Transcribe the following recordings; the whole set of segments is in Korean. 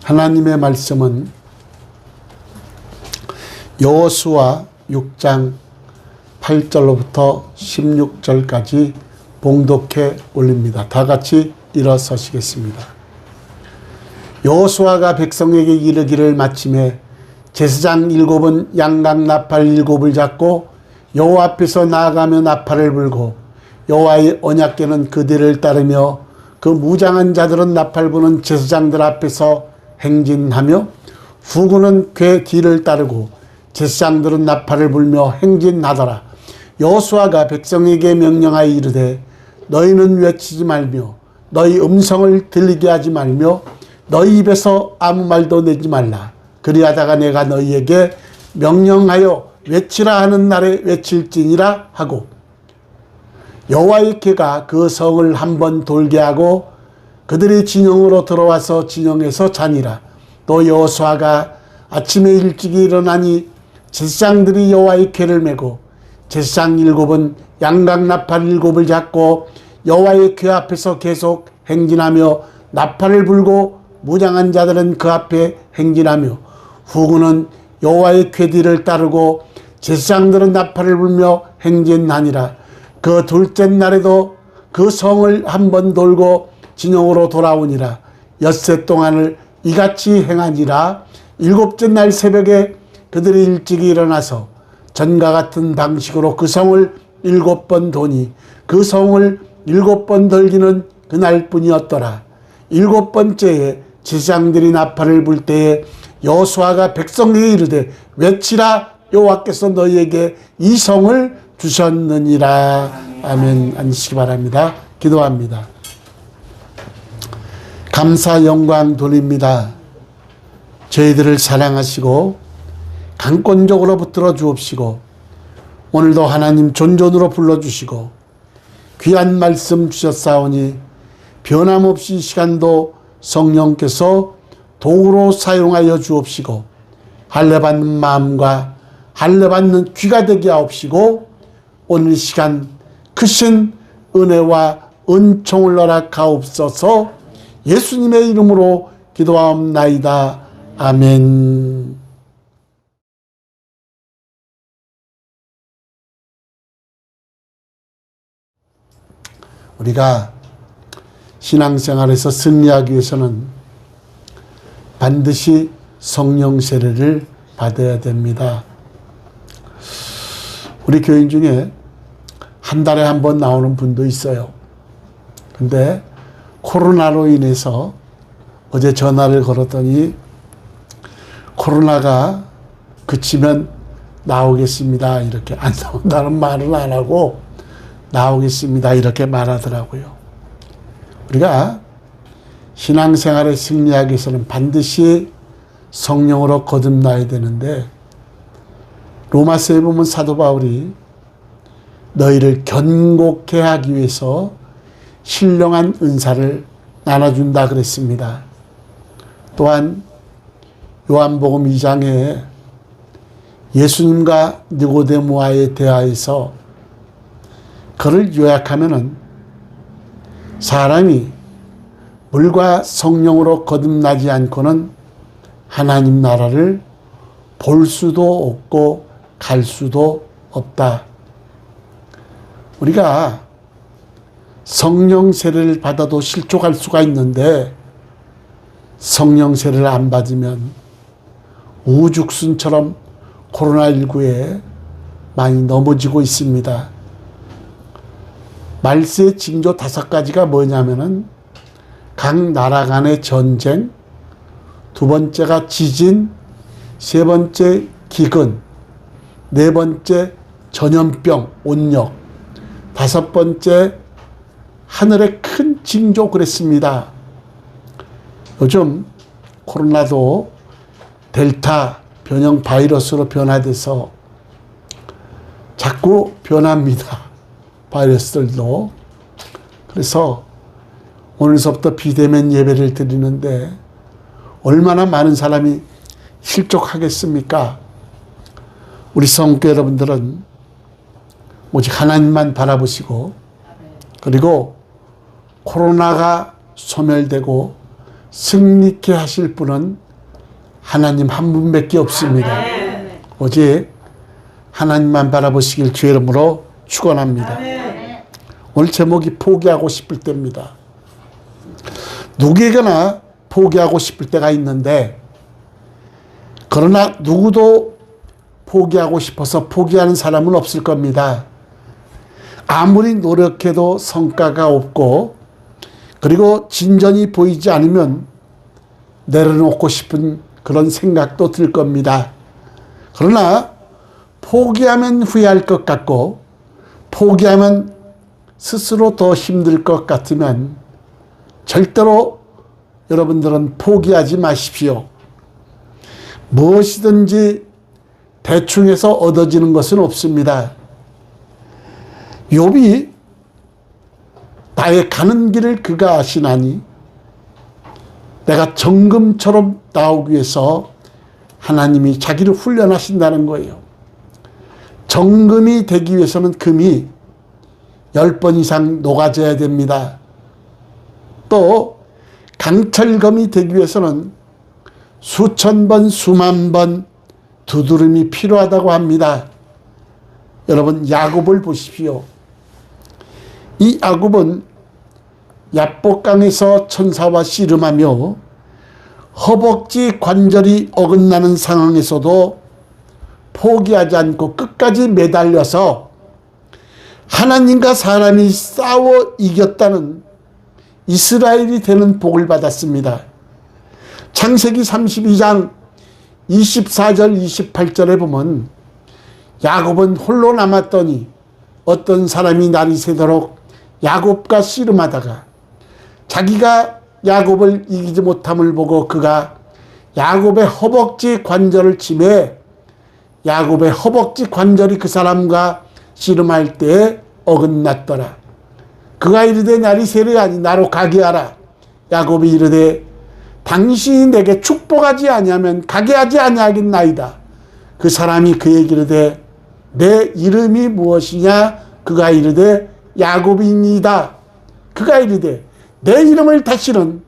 하나님의 말씀은 여호수아 6장 8절로부터 16절까지 봉독해 올립니다. 다 같이 일어서시겠습니다. 여호수아가 백성에게 이르기를 마침에 제사장 7은 양각 나팔 7을 잡고 여호와 앞에서 나아가며 나팔을 불고 여호와의 언약궤는 그 뒤를 따르며 그 무장한 자들은 나팔 부는 제사장들 앞에서 행진하며 후군은 궤 뒤를 따르고 제사장들은 나팔을 불며 행진하더라. 여호수아가 백성에게 명령하여 이르되 너희는 외치지 말며 너희 음성을 들리게 하지 말며 너희 입에서 아무 말도 내지 말라. 그리하다가 내가 너희에게 명령하여 외치라 하는 날에 외칠지니라 하고 여호와의 궤가 그 성을 한번 돌게 하고 그들이 진영으로 들어와서 진영에서 자니라. 또 여호수아가 아침에 일찍이 일어나니 제사장들이 여호와의 궤를 메고 제사장 7은 양각 나팔 7을 잡고 여호와의 궤 앞에서 계속 행진하며 나팔을 불고 무장한 자들은 그 앞에 행진하며 후군은 여호와의 궤 뒤를 따르고 제사장들은 나팔을 불며 행진하니라. 그 둘째 날에도 그 성을 한번 돌고 진영으로 돌아오니라. 엿새 동안을 이같이 행하니라. 7째 날 새벽에 그들이 일찍이 일어나서 전과 같은 방식으로 그 성을 7번 도니 그 성을 7번 돌기는 그날뿐이었더라. 7번째에 제사장들이 나팔을 불 때에 여호수아가 백성에게 이르되 외치라. 여호와께서 너희에게 이 성을 주셨느니라. 아멘. 앉으시기 바랍니다. 기도합니다. 감사 영광 돌립니다. 저희들을 사랑하시고 강권적으로 붙들어 주옵시고 오늘도 하나님 존존으로 불러주시고 귀한 말씀 주셨사오니 변함없이 시간도 성령께서 도구로 사용하여 주옵시고 할례받는 마음과 할례받는 귀가 되게 하옵시고 오늘 이 시간 크신 은혜와 은총을 허락하옵소서. 예수님의 이름으로 기도하옵나이다. 아멘. 우리가 신앙생활에서 승리하기 위해서는 반드시 성령 세례를 받아야 됩니다. 우리 교인 중에 한 달에 한 번 나오는 분도 있어요. 근데 코로나로 인해서 어제 전화를 걸었더니 코로나가 그치면 나오겠습니다. 이렇게 안 나온다는 말은 안 하고 나오겠습니다. 이렇게 말하더라고요. 우리가 신앙생활에 승리하기 위해서는 반드시 성령으로 거듭나야 되는데 로마서에 보면 사도 바울이 너희를 견고케 하기 위해서 신령한 은사를 나눠준다 그랬습니다. 또한 요한복음 2장에 예수님과 니고데모와의 대화에서 그를 요약하면은 사람이 물과 성령으로 거듭나지 않고는 하나님 나라를 볼 수도 없고 갈 수도 없다. 우리가 성령 세례를 받아도 실족할 수가 있는데 성령 세례를 안 받으면 우죽순처럼 코로나19에 많이 넘어지고 있습니다. 말세의 징조 5가지가 뭐냐면은 각 나라 간의 전쟁, 2번째가 지진, 3번째 기근, 4번째 전염병, 온역, 5번째 하늘의 큰 징조 그랬습니다. 요즘 코로나도 델타 변형 바이러스로 변화돼서 자꾸 변합니다. 바이러스들도. 그래서 오늘서부터 비대면 예배를 드리는데 얼마나 많은 사람이 실족하겠습니까? 우리 성교 여러분들은 오직 하나님만 바라보시고 그리고 코로나가 소멸되고 승리케 하실 분은 하나님 한 분밖에 없습니다. 오직 하나님만 바라보시길 주의 이름으로 축원합니다. 오늘 제목이 포기하고 싶을 때입니다. 누구에게나 포기하고 싶을 때가 있는데, 그러나 누구도 포기하고 싶어서 포기하는 사람은 없을 겁니다. 아무리 노력해도 성과가 없고, 그리고 진전이 보이지 않으면 내려놓고 싶은 그런 생각도 들 겁니다. 그러나 포기하면 후회할 것 같고, 포기하면 스스로 더 힘들 것 같으면 절대로 여러분들은 포기하지 마십시오. 무엇이든지 대충 해서 얻어지는 것은 없습니다. 욥이 나의 가는 길을 그가 아시나니 내가 정금처럼 나오기 위해서 하나님이 자기를 훈련하신다는 거예요. 정금이 되기 위해서는 금이 10번 이상 녹아져야 됩니다. 또 강철검이 되기 위해서는 수천 번, 수만 번 두드림이 필요하다고 합니다. 여러분, 야곱을 보십시오. 이 야곱은 야복강에서 천사와 씨름하며 허벅지 관절이 어긋나는 상황에서도 포기하지 않고 끝까지 매달려서 하나님과 사람이 싸워 이겼다는 이스라엘이 되는 복을 받았습니다. 창세기 32장 24절 28절에 보면 야곱은 홀로 남았더니 어떤 사람이 날이 새도록 야곱과 씨름하다가 자기가 야곱을 이기지 못함을 보고 그가 야곱의 허벅지 관절을 치매 야곱의 허벅지 관절이 그 사람과 씨름할 때에 어긋났더라. 그가 이르되 날이 새려하니 나로 가게 하라. 야곱이 이르되 당신이 내게 축복하지 아니하면 가게 하지 아니하겠나이다. 그 사람이 그에게 이르되 내 이름이 무엇이냐? 그가 이르되 야곱이니이다. 그가 이르되 내 이름을 다시는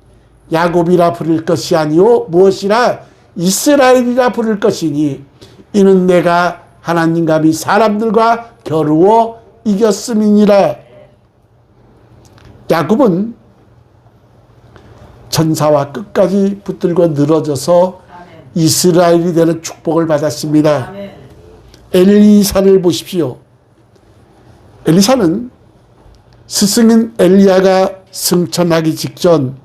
야곱이라 부를 것이 아니오 무엇이라 이스라엘이라 부를 것이니 이는 내가 하나님과 및 사람들과 겨루어 이겼음이니라. 야곱은 천사와 끝까지 붙들고 늘어져서 이스라엘이 되는 축복을 받았습니다. 엘리사를 보십시오. 엘리사는 스승인 엘리야가 승천하기 직전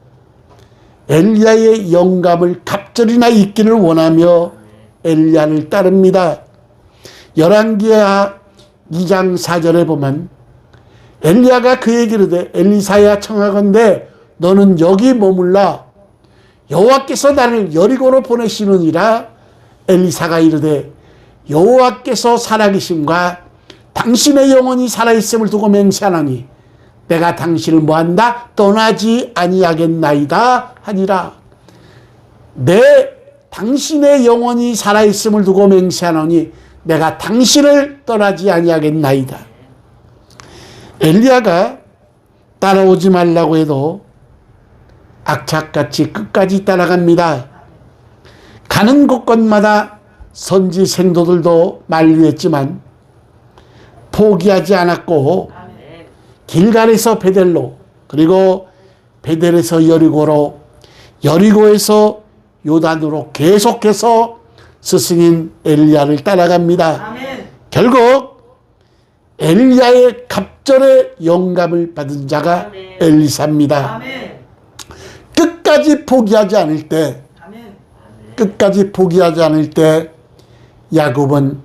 엘리야의 영감을 갑절이나 잊기를 원하며 엘리야를 따릅니다. 열왕기하 2장 4절에 보면 엘리야가 그에게 이르되 엘리사야 청하건대 너는 여기 머물라. 여호와께서 나를 여리고로 보내시느니라. 엘리사가 이르되 여호와께서 살아계심과 당신의 영혼이 살아있음을 두고 맹세하나니 내가 당신을 뭐한다? 떠나지 아니하겠나이다 하니라. 당신의 영혼이 살아있음을 두고 맹세하노니 내가 당신을 떠나지 아니하겠나이다. 엘리야가 따라오지 말라고 해도 악착같이 끝까지 따라갑니다. 가는 곳곳마다 선지 생도들도 만류했지만 포기하지 않았고 길갈에서 베델로, 그리고 베델에서 여리고로, 여리고에서 요단으로 계속해서 스승인 엘리야를 따라갑니다. 아멘. 결국 엘리야의 갑절의 영감을 받은 자가 아멘. 엘리사입니다. 아멘. 끝까지 포기하지 않을 때, 아멘. 끝까지 포기하지 않을 때 야곱은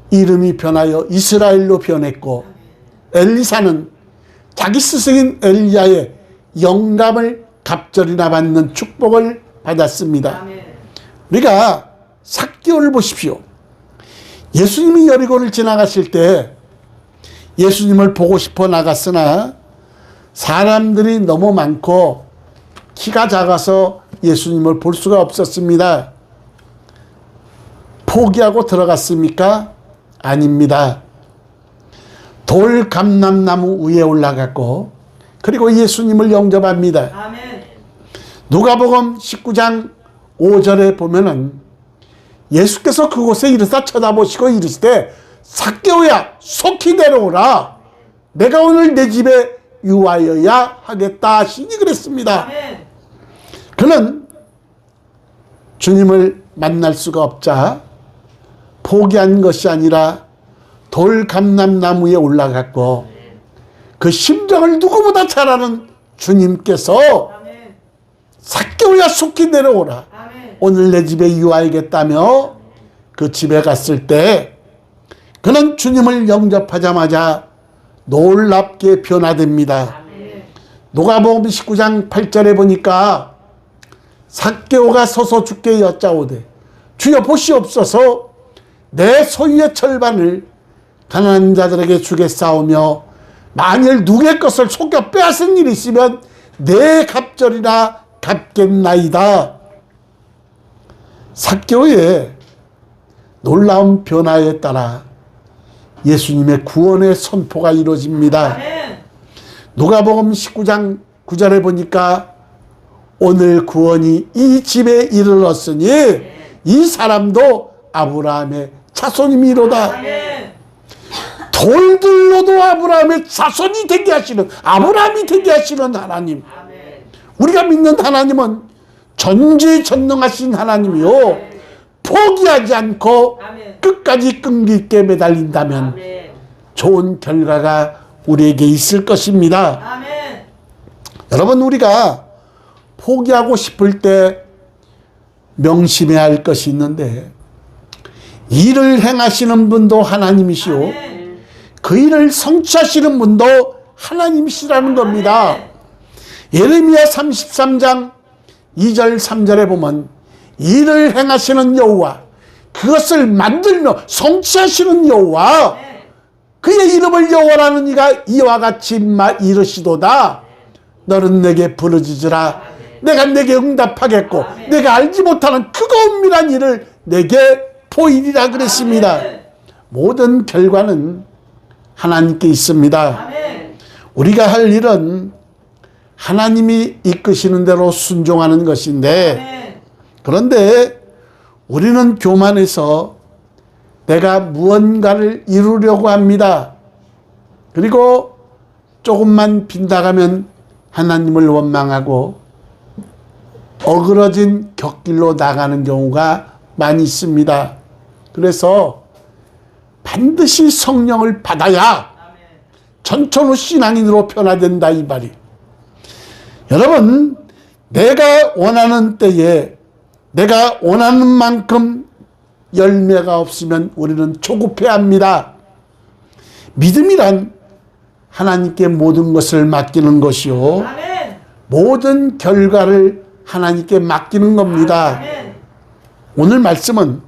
이름이 변하여 이스라엘로 변했고 엘리사는 자기 스승인 엘리야의 영감을 갑절이나 받는 축복을 받았습니다. 아멘. 우리가 삭개오를 보십시오. 예수님이 여리고를 지나가실 때 예수님을 보고 싶어 나갔으나 사람들이 너무 많고 키가 작아서 예수님을 볼 수가 없었습니다. 포기하고 들어갔습니까? 아닙니다. 돌 감람나무 위에 올라갔고 그리고 예수님을 영접합니다. 아멘. 누가복음 19장 5절에 보면은 예수께서 그곳에 이르사 쳐다보시고 이르시되 삭개오야 속히 내려오라. 내가 오늘 내 집에 유하여야 하겠다 하시니 그랬습니다. 그는 주님을 만날 수가 없자 포기한 것이 아니라 돌감람나무에 올라갔고 그 심정을 누구보다 잘 아는 주님께서 삭개오야 속히 내려오라. 오늘 내 집에 유하야겠다며 그 집에 갔을 때 그는 주님을 영접하자마자 놀랍게 변화됩니다. 누가복음 19장 8절에 보니까 삭개오가 서서 주께 여짜오되 주여 보시옵소서 내 소유의 절반을 가난한 자들에게 주겠사오며 만일 누구의 것을 속여 빼앗은 일이 있으면 내 갑절이나 갚겠나이다. 삭개오의 놀라운 변화에 따라 예수님의 구원의 선포가 이루어집니다. 누가복음 19장 9절에 보니까 오늘 구원이 이 집에 이르렀으니 이 사람도 아브라함의 자손이미로다. 돌들로도 아브라함의 자손이 되게 하시는, 아브라함이 되게 하시는 하나님. 우리가 믿는 하나님은 전지전능하신 하나님이요 포기하지 않고 끝까지 끈기 있게 매달린다면 좋은 결과가 우리에게 있을 것입니다. 여러분, 우리가 포기하고 싶을 때 명심해야 할 것이 있는데, 일을 행하시는 분도 하나님이시오 그 일을 성취하시는 분도 하나님이시라는 겁니다. 예레미야 33장 2절 3절에 보면 일을 행하시는 여호와, 그것을 만들며 성취하시는 여호와, 그의 이름을 여호와라는 이가 이와 같이 이르시도다. 너는 내게 부르짖으라. 내가 내게 응답하겠고 내가 알지 못하는 크고 은밀한 일을 내게 보이리라 그랬습니다. 모든 결과는 하나님께 있습니다. 우리가 할 일은 하나님이 이끄시는 대로 순종하는 것인데, 그런데 우리는 교만해서 내가 무언가를 이루려고 합니다. 그리고 조금만 빗나가면 하나님을 원망하고 어그러진 곁길로 나가는 경우가 많이 있습니다. 그래서 반드시 성령을 받아야 전천후 신앙인으로 변화된다 이 말이. 여러분, 내가 원하는 때에 내가 원하는 만큼 열매가 없으면 우리는 조급해야 합니다. 믿음이란 하나님께 모든 것을 맡기는 것이요 모든 결과를 하나님께 맡기는 겁니다. 오늘 말씀은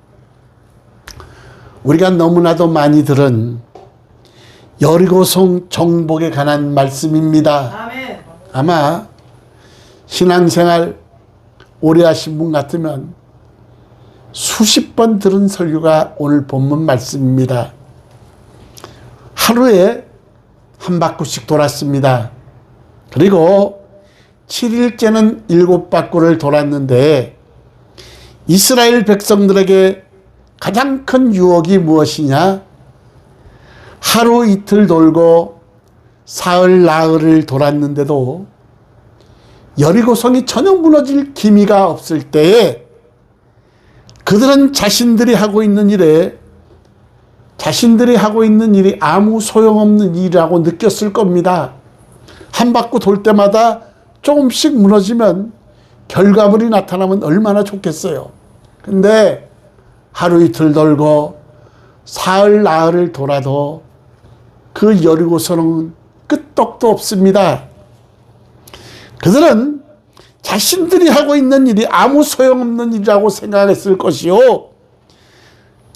우리가 너무나도 많이 들은 여리고성 정복에 관한 말씀입니다. 아마 신앙생활 오래 하신 분 같으면 수십 번 들은 설교가 오늘 본문 말씀입니다. 하루에 한 바퀴씩 돌았습니다. 그리고 7일째는 7바퀴를 돌았는데 이스라엘 백성들에게 가장 큰 유혹이 무엇이냐? 하루 이틀 돌고 사흘 나흘을 돌았는데도 여리고성이 전혀 무너질 기미가 없을 때에 그들은 자신들이 하고 있는 일이 아무 소용없는 일이라고 느꼈을 겁니다. 한 바퀴 돌 때마다 조금씩 무너지면 결과물이 나타나면 얼마나 좋겠어요. 근데 하루 이틀 돌고 사흘 나흘을 돌아도 그 여리고성은 끄떡도 없습니다. 그들은 자신들이 하고 있는 일이 아무 소용없는 일이라고 생각했을 것이요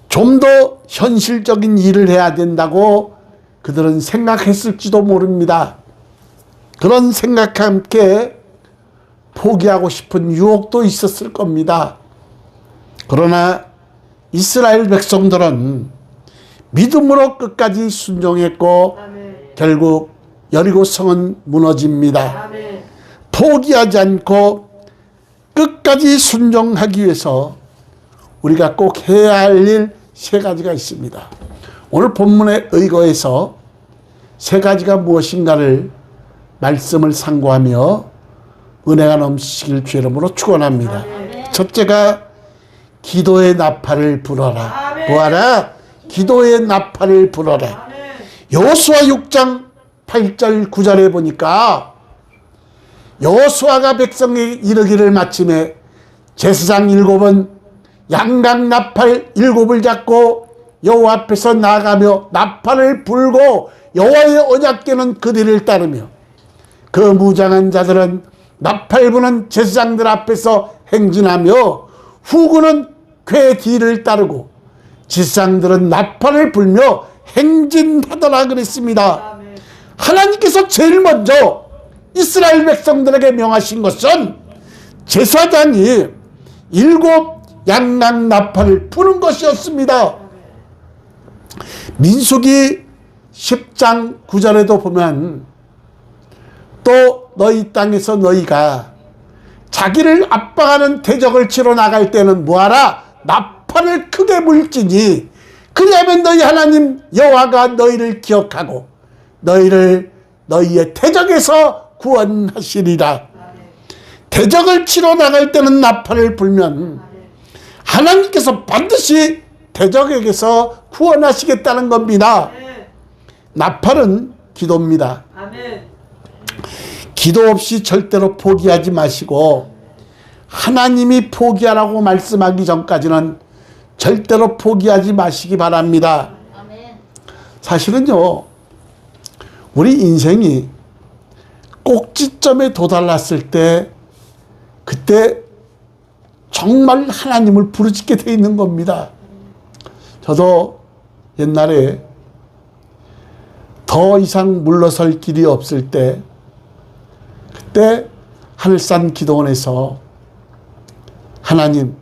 좀 더 현실적인 일을 해야 된다고 그들은 생각했을지도 모릅니다. 그런 생각과 함께 포기하고 싶은 유혹도 있었을 겁니다. 그러나 이스라엘 백성들은 믿음으로 끝까지 순종했고 결국 여리고성은 무너집니다. 포기하지 않고 끝까지 순종하기 위해서 우리가 꼭 해야 할 일 세 가지가 있습니다. 오늘 본문에 의거해서 세 가지가 무엇인가를 말씀을 상고하며 은혜가 넘치길 주 이름으로 축원합니다. 첫째가 기도의 나팔을 불어라. 보아라, 기도의 나팔을 불어라. 여호수아 6장 8절 9절에 보니까 여호수아가 백성에게 이르기를 마침에 제사장 7은 양각 나팔 7을 잡고 여호와 앞에서 나아가며 나팔을 불고 여호와의 언약궤는 그 뒤를 따르며 그 무장한 자들은 나팔 부는 제사장들 앞에서 행진하며 후군은 궤 뒤를 따르고 제사장들은 나팔을 불며 행진하더라 그랬습니다. 하나님께서 제일 먼저 이스라엘 백성들에게 명하신 것은 제사장이 7 양락 나팔을 부는 것이었습니다. 민수기 10장 9절에도 보면 또 너희 땅에서 너희가 자기를 압박하는 대적을 치러 나갈 때는 뭐하라? 나팔을 크게 불지니 그리하면 너희 하나님 여호와가 너희를 기억하고 너희를 너희의 대적에서 구원하시리라. 대적을 치러 나갈 때는 나팔을 불면 하나님께서 반드시 대적에게서 구원하시겠다는 겁니다. 나팔은 기도입니다. 기도 없이 절대로 포기하지 마시고 하나님이 포기하라고 말씀하기 전까지는 절대로 포기하지 마시기 바랍니다. 사실은요, 우리 인생이 꼭지점에 도달했을 때 그때 정말 하나님을 부르짖게 돼 있는 겁니다. 저도 옛날에 더 이상 물러설 길이 없을 때 그때 하늘산 기도원에서 하나님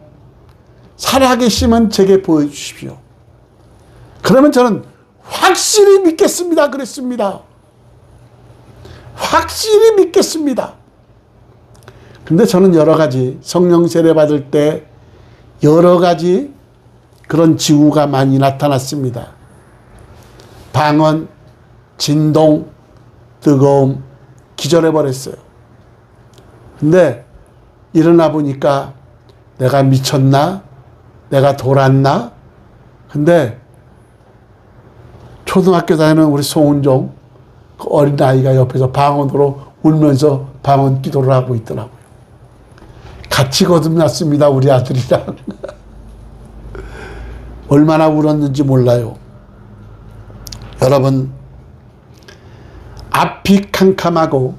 살아계시면 제게 보여주십시오. 그러면 저는 확실히 믿겠습니다 그랬습니다. 확실히 믿겠습니다. 근데 저는 여러 가지 성령 세례 받을 때 여러 가지 그런 징후가 많이 나타났습니다. 방언, 진동, 뜨거움, 기절해 버렸어요. 근데 일어나 보니까 내가 미쳤나? 내가 돌았나? 근데 초등학교 다니는 우리 송은종 그 어린아이가 옆에서 방언으로 울면서 방언 기도를 하고 있더라고요. 같이 거듭났습니다, 우리 아들이랑. 얼마나 울었는지 몰라요. 여러분, 앞이 캄캄하고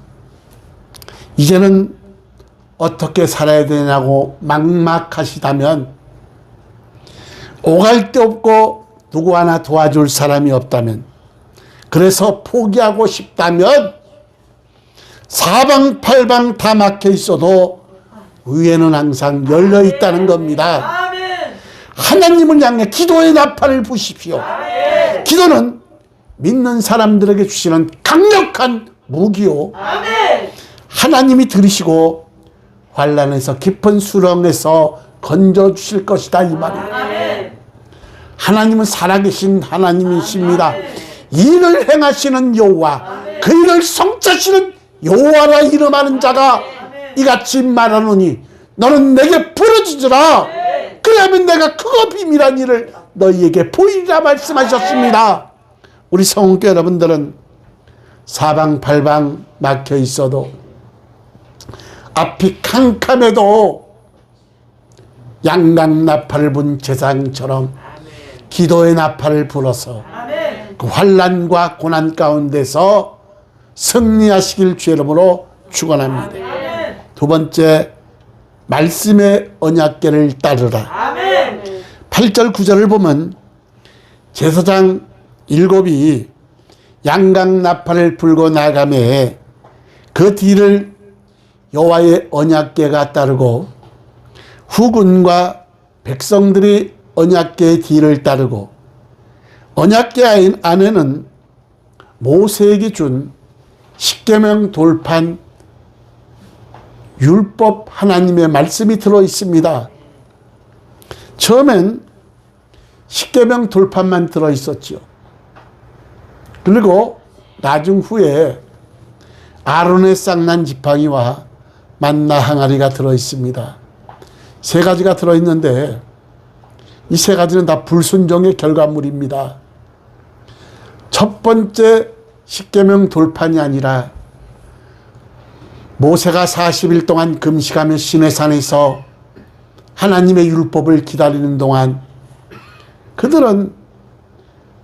이제는 어떻게 살아야 되냐고 막막하시다면, 오갈 데 없고 누구 하나 도와줄 사람이 없다면, 그래서 포기하고 싶다면 사방팔방 다 막혀 있어도 위에는 항상 열려 있다는 겁니다. 하나님을 향해 기도의 나팔을 부십시오. 기도는 믿는 사람들에게 주시는 강력한 무기요. 하나님이 들으시고 환난에서 깊은 수렁에서 건져 주실 것이다 이 말이에요. 하나님은 살아계신 하나님이십니다. 일을 행하시는 여호와, 그 일을 성취하시는 여호와라 이름하는 자가 이같이 말하노니 너는 내게 부르짖으라. 그러면 내가 크고 비밀한 일을 너희에게 보이리라 말씀하셨습니다. 우리 성은교 여러분들은 사방팔방 막혀 있어도, 앞이 캄캄해도 양각 나팔을 분 제사장처럼 기도의 나팔을 불어서 그 환난과 고난 가운데서 승리하시길 주 이름으로 축원합니다. 두 번째, 말씀의 언약궤를 따르라. 8절 9절을 보면 제사장 7이 양각 나팔을 불고 나가매 그 뒤를 여호와의 언약궤가 따르고 후군과 백성들이 언약궤의 뒤를 따르고, 언약궤 안에는 모세에게 준 십계명 돌판 율법 하나님의 말씀이 들어 있습니다. 처음엔 십계명 돌판만 들어 있었지요. 그리고 나중 후에 아론의 쌍난 지팡이와 만나 항아리가 들어 있습니다. 세 가지가 들어 있는데 이 세 가지는 다 불순종의 결과물입니다. 첫 번째 십계명 돌판이 아니라 모세가 40일 동안 금식하며 시내산에서 하나님의 율법을 기다리는 동안 그들은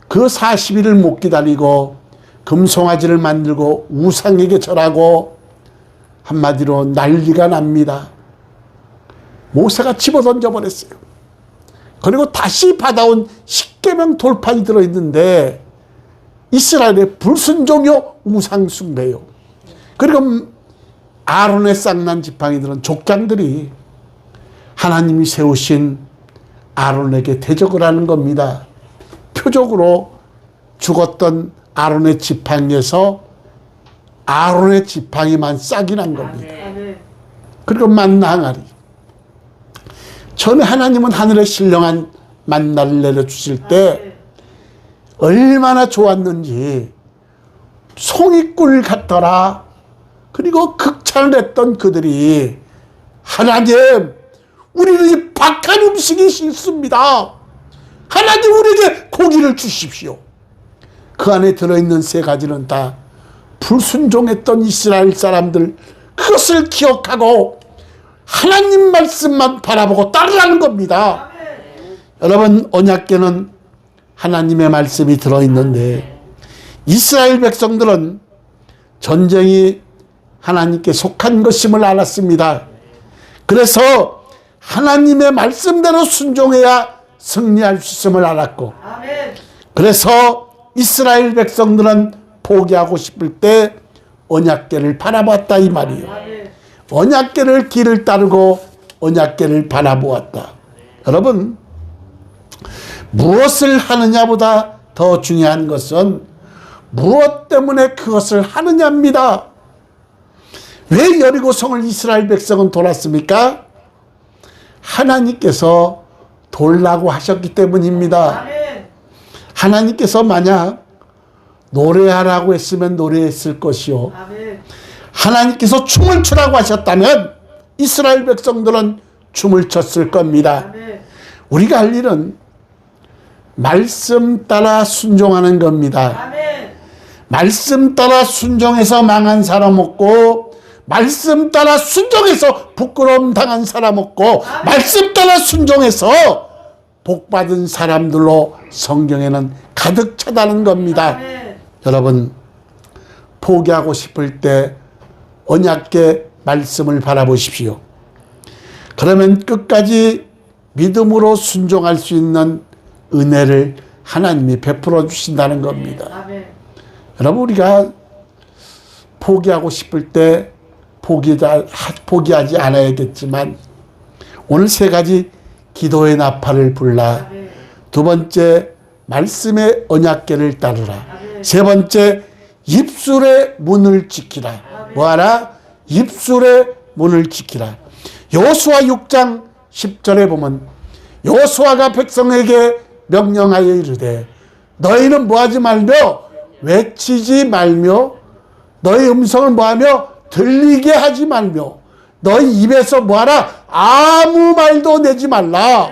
그 40일을 못 기다리고 금송아지를 만들고 우상에게 절하고 한마디로 난리가 납니다. 모세가 집어던져 버렸어요. 그리고 다시 받아온 십계명 돌판이 들어있는데 이스라엘의 불순종이요 우상숭배요. 그리고 아론의 쌍난 지팡이들은 족장들이 하나님이 세우신 아론에게 대적을 하는 겁니다. 표적으로 죽었던 아론의 지팡이에서 아론의 지팡이만 싹이 난 겁니다. 그리고 만나 항아리. 처음에 하나님은 하늘에 신령한 만나를 내려주실 때 얼마나 좋았는지 송이꿀 같더라. 그리고 극찬을 했던 그들이 하나님 우리는 이 박한 음식이 싫습니다. 하나님 우리에게 고기를 주십시오. 그 안에 들어있는 세 가지는 다 불순종했던 이스라엘 사람들 그것을 기억하고 하나님 말씀만 바라보고 따르라는 겁니다. 여러분 언약궤는 하나님의 말씀이 들어있는데 이스라엘 백성들은 전쟁이 하나님께 속한 것임을 알았습니다. 그래서 하나님의 말씀대로 순종해야 승리할 수 있음을 알았고 그래서 이스라엘 백성들은 포기하고 싶을 때 언약궤를 바라보았다 이 말이에요. 언약궤를 길을 따르고 언약궤를 바라보았다. 여러분 무엇을 하느냐보다 더 중요한 것은 무엇 때문에 그것을 하느냐입니다. 왜 여리고성을 이스라엘 백성은 돌았습니까? 하나님께서 돌라고 하셨기 때문입니다. 하나님께서 만약 노래하라고 했으면 노래했을 것이요. 하나님께서 춤을 추라고 하셨다면 이스라엘 백성들은 춤을 췄을 겁니다. 우리가 할 일은 말씀 따라 순종하는 겁니다. 말씀 따라 순종해서 망한 사람 없고 말씀 따라 순종해서 부끄러움 당한 사람 없고 말씀 따라 순종해서 복받은 사람들로 성경에는 가득 차다는 겁니다. 여러분 포기하고 싶을 때 언약궤 말씀을 바라보십시오. 그러면 끝까지 믿음으로 순종할 수 있는 은혜를 하나님이 베풀어 주신다는 겁니다. 여러분 우리가 포기하고 싶을 때 포기하지 않아야겠지만 오늘 세 가지 기도의 나팔을 불라. 두 번째 말씀의 언약궤를 따르라. 세 번째 입술의 문을 지키라. 뭐하라? 입술의 문을 지키라. 여호수아 6장 10절에 보면 여호수아가 백성에게 명령하여 이르되 너희는 뭐하지 말며 외치지 말며 너희 음성을 뭐하며 들리게 하지 말며 너희 입에서 뭐하라? 아무 말도 내지 말라.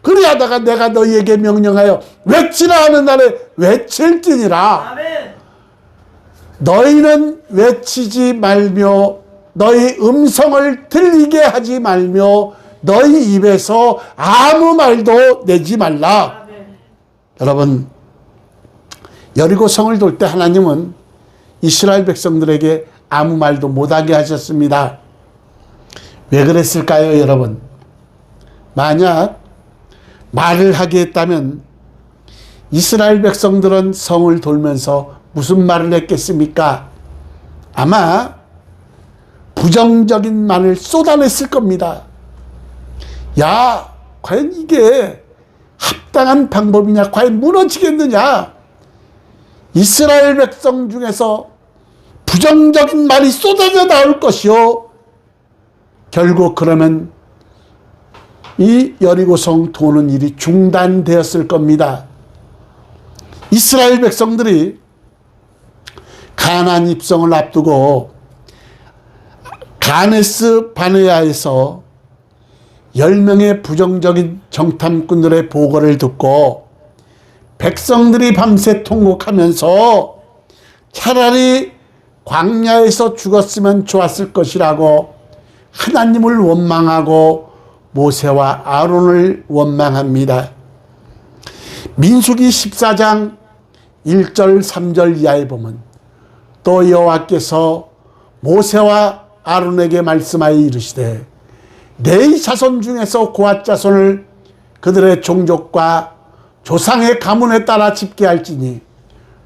그리하다가 내가 너희에게 명령하여 외치라 하는 날에 외칠지니라. 너희는 외치지 말며 너희 음성을 들리게 하지 말며 너희 입에서 아무 말도 내지 말라. 여러분 여리고성을 돌 때 하나님은 이스라엘 백성들에게 아무 말도 못하게 하셨습니다. 왜 그랬을까요 여러분? 만약 말을 하게 했다면 이스라엘 백성들은 성을 돌면서 무슨 말을 했겠습니까? 아마 부정적인 말을 쏟아냈을 겁니다. 야, 과연 이게 합당한 방법이냐? 과연 무너지겠느냐? 이스라엘 백성 중에서 부정적인 말이 쏟아져 나올 것이요. 결국 그러면 이 여리고성 도는 일이 중단되었을 겁니다. 이스라엘 백성들이 가나안 입성을 앞두고 가네스 바네아에서 10명의 부정적인 정탐꾼들의 보고를 듣고 백성들이 밤새 통곡하면서 차라리 광야에서 죽었으면 좋았을 것이라고 하나님을 원망하고 모세와 아론을 원망합니다. 민수기 14장 1절 3절 이하에 보면 또 여호와께서 모세와 아론에게 말씀하여 이르시되 네 자손 중에서 고핫 자손을 그들의 종족과 조상의 가문에 따라 집계할지니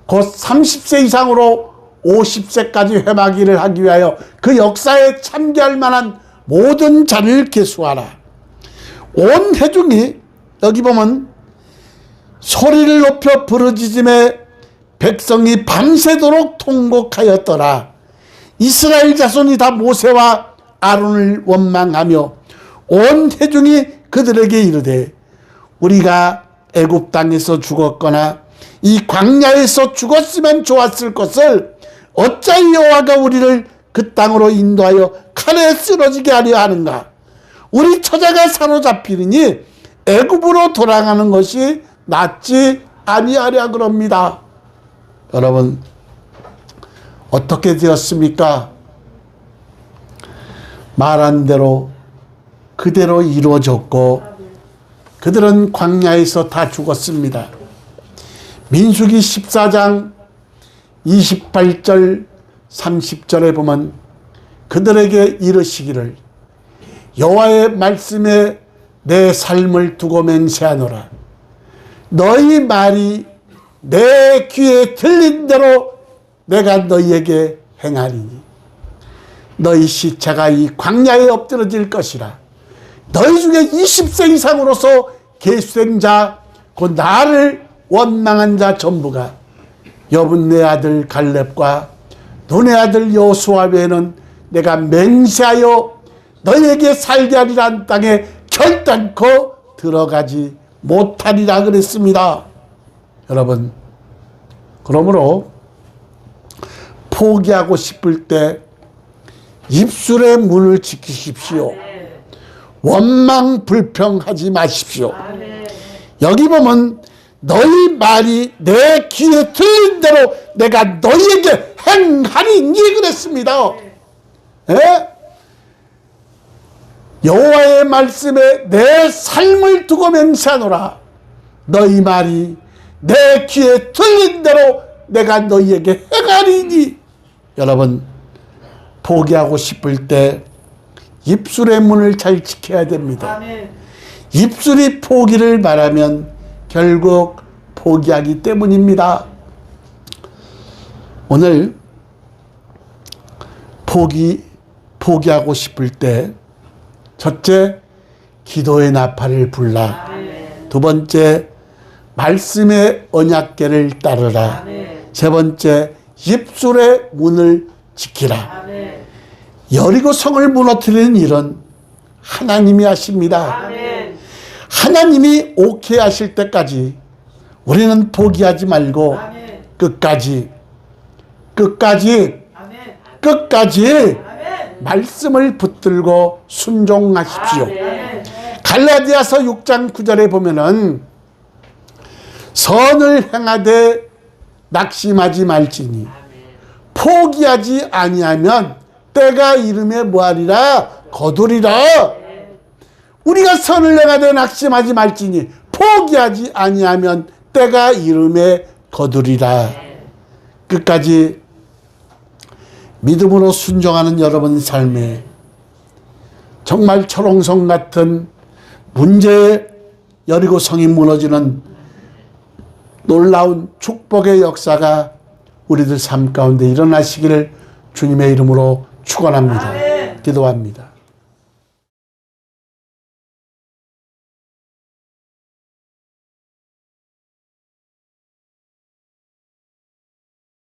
곧 30세 이상으로 50세까지 회막일을 하기 위하여 그 역사에 참여할 만한 모든 자를 계수하라. 온 회중이 여기 보면 소리를 높여 부르짖음에 백성이 밤새도록 통곡하였더라. 이스라엘 자손이 다 모세와 아론을 원망하며 온 회중이 그들에게 이르되 우리가 애굽 땅에서 죽었거나 이 광야에서 죽었으면 좋았을 것을 어찌 여호와가 우리를 그 땅으로 인도하여 칼에 쓰러지게 하려 하는가? 우리 처자가 사로잡히니 애굽으로 돌아가는 것이 낫지 아니하랴 그럽니다. 여러분 어떻게 되었습니까? 말한 대로 그대로 이루어졌고 그들은 광야에서 다 죽었습니다. 민수기 14장 28절 30절에 보면 그들에게 이르시기를 여호와의 말씀에 내 삶을 두고 맹세하노라. 너희 말이 내 귀에 들린 대로 내가 너희에게 행하리니 너희 시체가 이 광야에 엎드러질 것이라. 너희 중에 20세 이상으로서 계수된 자 곧 나를 원망한 자 전부가 여분네 아들 갈렙과 눈의 아들 여호수아 외에는 내가 맹세하여 너희에게 살게 하리란 땅에 결단코 들어가지 못하리라 그랬습니다. 여러분 그러므로 포기하고 싶을 때 입술의 문을 지키십시오. 원망 불평하지 마십시오. 여기 보면 너희 말이 내 귀에 들린 대로 내가 너희에게 행하리니 그랬습니다. 예? 여호와의 말씀에 내 삶을 두고 맹세하노라. 너희 말이 내 귀에 들린 대로 내가 너희에게 행하리니. 여러분 포기하고 싶을 때 입술의 문을 잘 지켜야 됩니다. 입술이 포기를 말하면 결국 포기하기 때문입니다. 오늘 포기하고 싶을 때 첫째, 기도의 나팔을 불라. 두 번째, 말씀의 언약궤를 따르라. 세 번째, 입술의 문을 지키라. 여리고 성을 무너뜨리는 일은 하나님이 하십니다. 하나님이 오케이 하실 때까지 우리는 포기하지 말고 끝까지 말씀을 붙들고 순종하십시오. 갈라디아서 6장 9절에 보면은 선을 행하되 낙심하지 말지니 포기하지 아니하면 때가 이름에 뭐하리라 거두리라. 우리가 선을 행하되 낙심하지 말지니 포기하지 아니하면 때가 이름에 거두리라. 끝까지 믿음으로 순종하는 여러분 삶에 정말 철옹성 같은 문제의 여리고 성이 무너지는 놀라운 축복의 역사가 우리들 삶 가운데 일어나시기를 주님의 이름으로 축원합니다. 기도합니다.